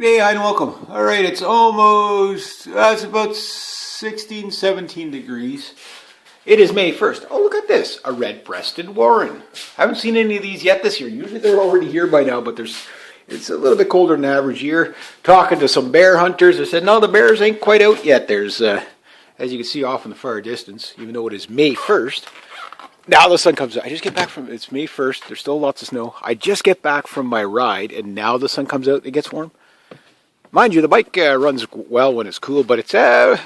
Hey, hi and welcome. All right, it's almost, it's about 16, 17 degrees. It is May 1st. Oh, look at this, a red-breasted warren. Haven't seen any of these yet this year. Usually they're already here by now, but it's a little bit colder than average year. Talking to some bear hunters, they said, no, the bears ain't quite out yet. There's, as you can see off in the far distance, even though it is May 1st, now the sun comes out. It's May 1st, there's still lots of snow. I just get back from my ride, and now the sun comes out, it gets warm. Mind you, the bike runs well when it's cool, but it was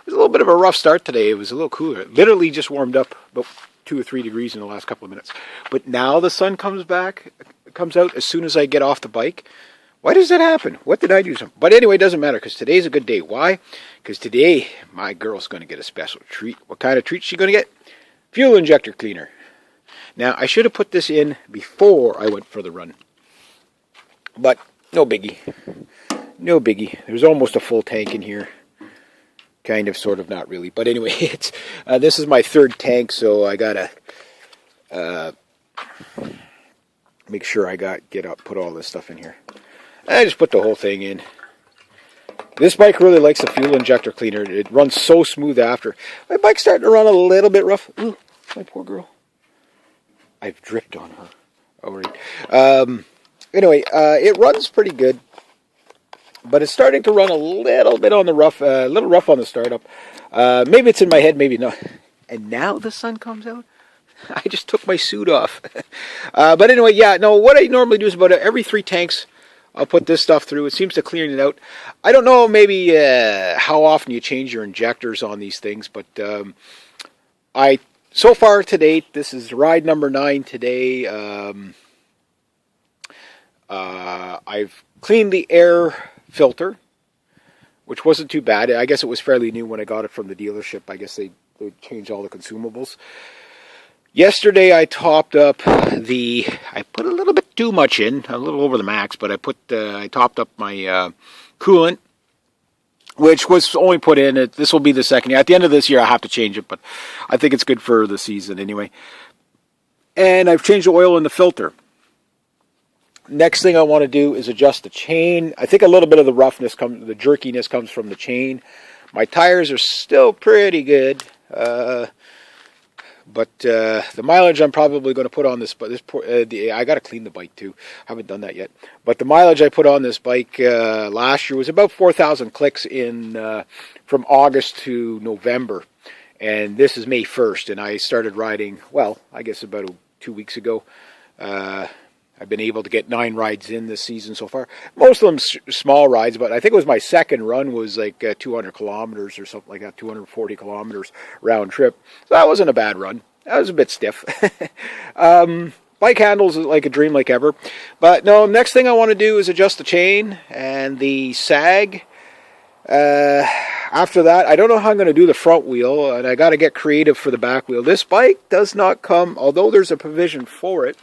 a little bit of a rough start today. It was a little cooler. It literally just warmed up about 2 or 3 degrees in the last couple of minutes. But now the sun comes out as soon as I get off the bike. Why does that happen? What did I do? But anyway, it doesn't matter because today's a good day. Why? Because today my girl's going to get a special treat. What kind of treat is she going to get? Fuel injector cleaner. Now, I should have put this in before I went for the run. But no biggie. No biggie. There's almost a full tank in here. Kind of, sort of, not really. But anyway, this is my third tank, so I gotta make sure I put all this stuff in here. I just put the whole thing in. This bike really likes the fuel injector cleaner. It runs so smooth after. My bike's starting to run a little bit rough. Ooh, my poor girl. I've dripped on her. Alright. Anyway, it runs pretty good. But it's starting to run a little bit on the rough, a little rough on the startup. Maybe it's in my head, maybe not. And now the sun comes out? I just took my suit off. But anyway, yeah, no, what I normally do is about every 3 tanks, I'll put this stuff through. It seems to clean it out. I don't know maybe how often you change your injectors on these things, but so far to date, this is ride number 9 today. I've cleaned the air filter, which wasn't too bad. I guess it was fairly new when I got it from the dealership. I guess they changed all the consumables. Yesterday I topped up I put a little bit too much in, a little over the max, but I topped up my coolant, which was only put in. This will be the second year. At the end of this year I have to change it, but I think it's good for the season anyway. And I've changed the oil in the filter. Next thing I want to do is adjust the chain. I think a little bit of the roughness the jerkiness comes from the chain. My tires are still pretty good, but the mileage I'm probably going to put on this. But I got to clean the bike too. I haven't done that yet. But the mileage I put on this bike last year was about 4,000 clicks from August to November, and this is May 1st, and I started riding. Well, I guess about 2 weeks ago. I've been able to get 9 rides in this season so far. Most of them small rides, but I think it was my second run was like 200 kilometers or something like that, 240 kilometers round trip. So that wasn't a bad run. That was a bit stiff. Bike handles like a dream like ever. But no, next thing I want to do is adjust the chain and the sag. After that, I don't know how I'm going to do the front wheel, and I got to get creative for the back wheel. This bike does not come, although there's a provision for it,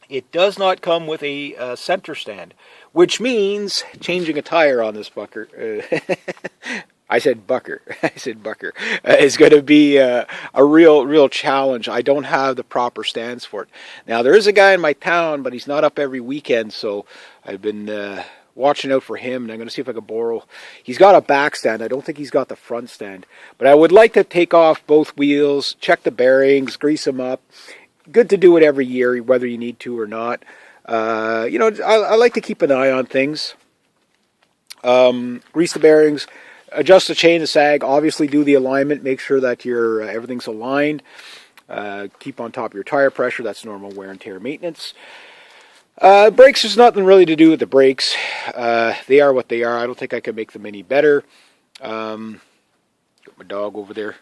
it does not come with a center stand, which means changing a tire on this bucker. I said bucker. It's going to be a real challenge. I don't have the proper stands for it. Now, there is a guy in my town, but he's not up every weekend, so I've been watching out for him, and I'm going to see if I can borrow. He's got a back stand. I don't think he's got the front stand. But I would like to take off both wheels, check the bearings, grease them up. Good to do it every year, whether you need to or not. I like to keep an eye on things. Grease the bearings, adjust the chain, the sag, obviously do the alignment, make sure that everything's aligned. Keep on top of your tire pressure, that's normal wear and tear maintenance. Brakes, there's nothing really to do with the brakes. They are what they are. I don't think I can make them any better. Got my dog over there.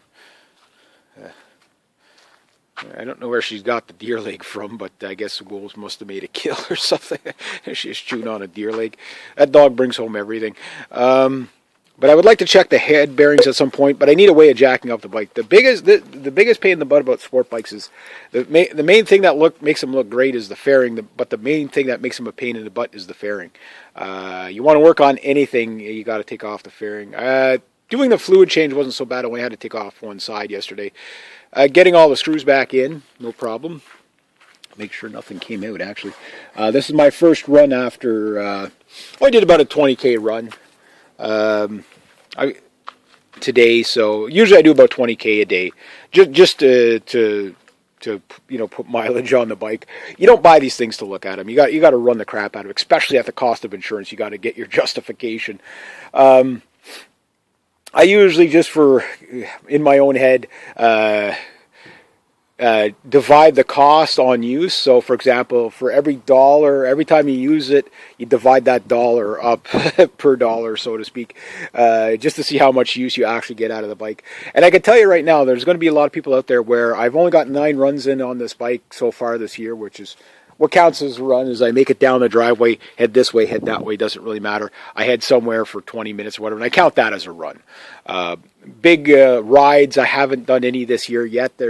I don't know where she's got the deer leg from, but I guess the wolves must have made a kill or something. She's chewing on a deer leg. That dog brings home everything. But I would like to check the head bearings at some point, but I need a way of jacking up the bike. The biggest pain in the butt about sport bikes is the main thing that makes them look great is the fairing, but the main thing that makes them a pain in the butt is the fairing. You want to work on anything, you got to take off the fairing. Doing the fluid change wasn't so bad. I only had to take off one side yesterday. Getting all the screws back in, no problem. Make sure nothing came out, actually. This is my first run after, I did about a 20K run today, so usually I do about 20K a day, just to put mileage on the bike. You don't buy these things to look at them. You got to run the crap out of them, especially at the cost of insurance. You got to get your justification. I usually just in my own head, divide the cost on use. So, for example, for every dollar, every time you use it, you divide that dollar up per dollar, so to speak, just to see how much use you actually get out of the bike. And I can tell you right now, there's going to be a lot of people out there where I've only got 9 runs in on this bike so far this year, which is what counts as a run. Is I make it down the driveway, head this way, head that way, doesn't really matter. I head somewhere for 20 minutes or whatever, and I count that as a run. Big rides, I haven't done any this year yet.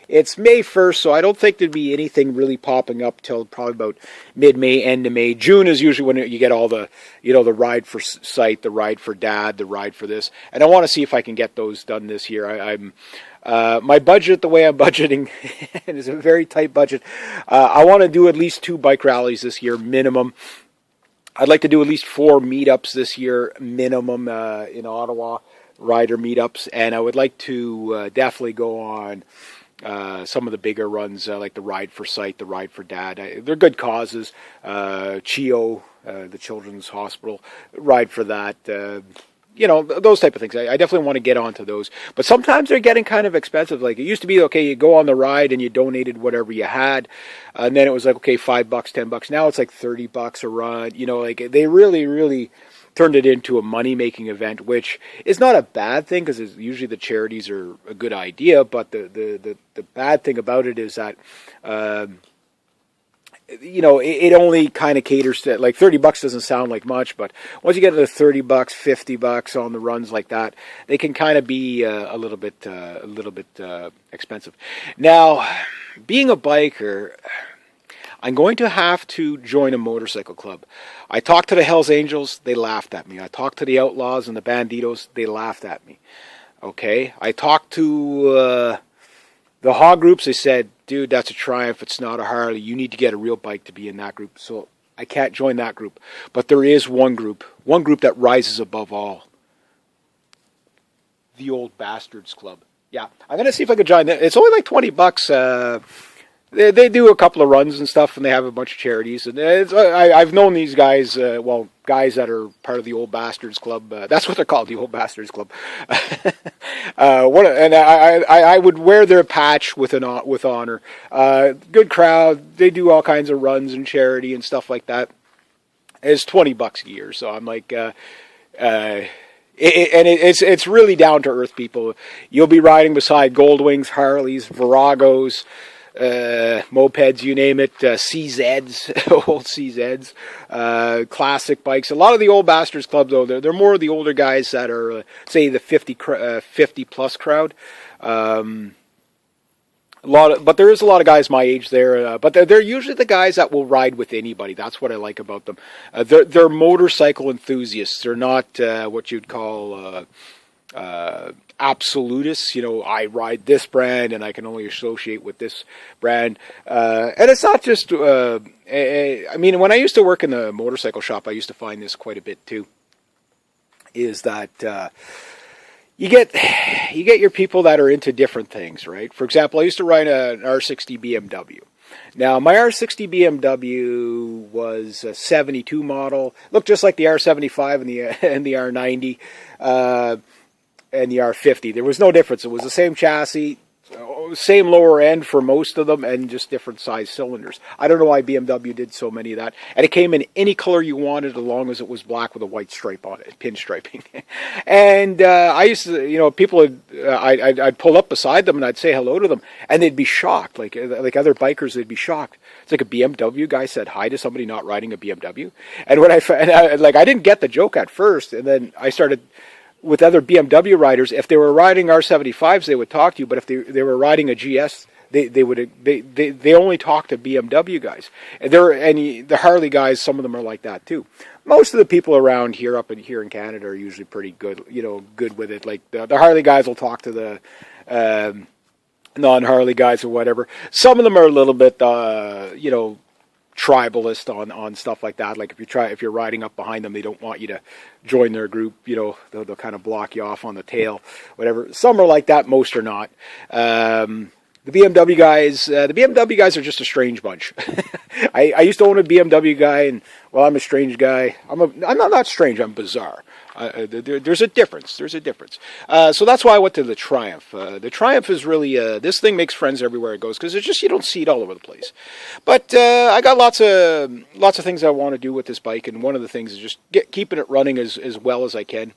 It's May 1st, so I don't think there'd be anything really popping up till probably about mid-May, end of May. June is usually when you get all the, the ride for sight, the ride for dad, the ride for this. And I want to see if I can get those done this year. I'm my budget, the way I'm budgeting, is a very tight budget. I want to do at least 2 bike rallies this year, minimum. I'd like to do at least 4 meetups this year, minimum, in Ottawa, rider meetups. And I would like to definitely go on some of the bigger runs, like the Ride for Sight, the Ride for Dad. They're good causes. CHIO, the Children's Hospital, Ride for that. Those type of things. I definitely want to get onto those. But sometimes they're getting kind of expensive. Like, it used to be, okay, you go on the ride and you donated whatever you had. And then it was like, okay, $5, $10. Now it's like $30 a run. Like, they really, really turned it into a money-making event, which is not a bad thing, because usually the charities are a good idea, but the bad thing about it is that it only kind of caters to, like, $30 doesn't sound like much, but once you get to $30, $50 on the runs like that, they can kind of be a little bit expensive. Now, being a biker, I'm going to have to join a motorcycle club. I talked to the Hells Angels, they laughed at me. I talked to the Outlaws and the Banditos, they laughed at me. Okay? I talked to the Hog groups, they said, dude, that's a Triumph, it's not a Harley. You need to get a real bike to be in that group. So I can't join that group. But there is one group that rises above all. The Old Bastards Club. Yeah, I'm going to see if I can join that. It's only like $20. They do a couple of runs and stuff, and they have a bunch of charities. And I've known these guys, guys that are part of the Old Bastards Club. That's what they're called, the Old Bastards Club. I would wear their patch with honor. Good crowd. They do all kinds of runs and charity and stuff like that. It's $20 a year, so I'm like, it's really down to earth people. You'll be riding beside Goldwings, Harleys, Viragos, mopeds, you name it, CZs, old CZs, classic bikes. A lot of the Old Bastards Club, though, they're more of the older guys that are, say, the 50 plus crowd. But there is a lot of guys my age there, but they're usually the guys that will ride with anybody. That's what I like about them. They're motorcycle enthusiasts. They're not what you'd call absolutists. I ride this brand and I can only associate with this brand. And it's not just, when I used to work in the motorcycle shop, I used to find this quite a bit too, is that you get your people that are into different things, right? For example, I used to ride an R60 BMW. Now, my R60 BMW was a 72 model. Looked just like the R75 and the R90. And the R50. There was no difference. It was the same chassis, same lower end for most of them, and just different size cylinders. I don't know why BMW did so many of that. And it came in any color you wanted, as long as it was black with a white stripe on it, pinstriping. And I used to, people would, I'd pull up beside them and I'd say hello to them, and they'd be shocked. Like other bikers, they'd be shocked. It's like a BMW guy said hi to somebody not riding a BMW. And when I didn't get the joke at first, and then I started with other BMW riders. If they were riding R75s, they would talk to you. But if they were riding a GS, they only talk to BMW guys. And the Harley guys, some of them are like that too. Most of the people around here, here in Canada, are usually pretty good, good with it. Like the Harley guys will talk to the non-Harley guys or whatever. Some of them are a little bit, tribalist on stuff like that. Like if you're riding up behind them, they don't want you to join their group. They'll kind of block you off on the tail, whatever. Some are like that. Most are not. The BMW guys are just a strange bunch. I used to own a BMW guy, and well, I'm a strange guy. I'm not strange. I'm bizarre. There's a difference. There's a difference. So that's why I went to the Triumph. The Triumph is really this thing makes friends everywhere it goes, because it's just, you don't see it all over the place. But I got lots of things I want to do with this bike, and one of the things is just keeping it running as well as I can.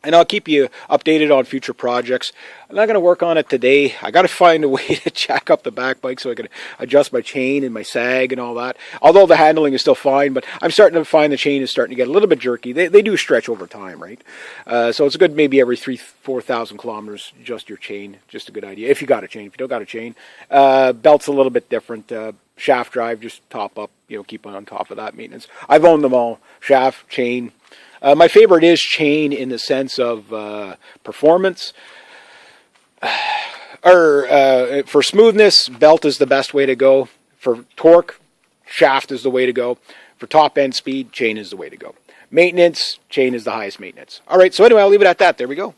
And I'll keep you updated on future projects. I'm not going to work on it today. I got to find a way to jack up the back bike so I can adjust my chain and my sag and all that. Although the handling is still fine, but I'm starting to find the chain is starting to get a little bit jerky. They do stretch over time, right? So it's good maybe every 4,000 kilometers, adjust your chain. Just a good idea. If you got a chain. If you don't got a chain. Belt's a little bit different. Shaft drive, just top up, keep on top of that maintenance. I've owned them all. Shaft, chain. My favorite is chain in the sense of performance. For smoothness, belt is the best way to go. For torque, shaft is the way to go. For top end speed, chain is the way to go. Maintenance, chain is the highest maintenance. All right, so anyway, I'll leave it at that. There we go.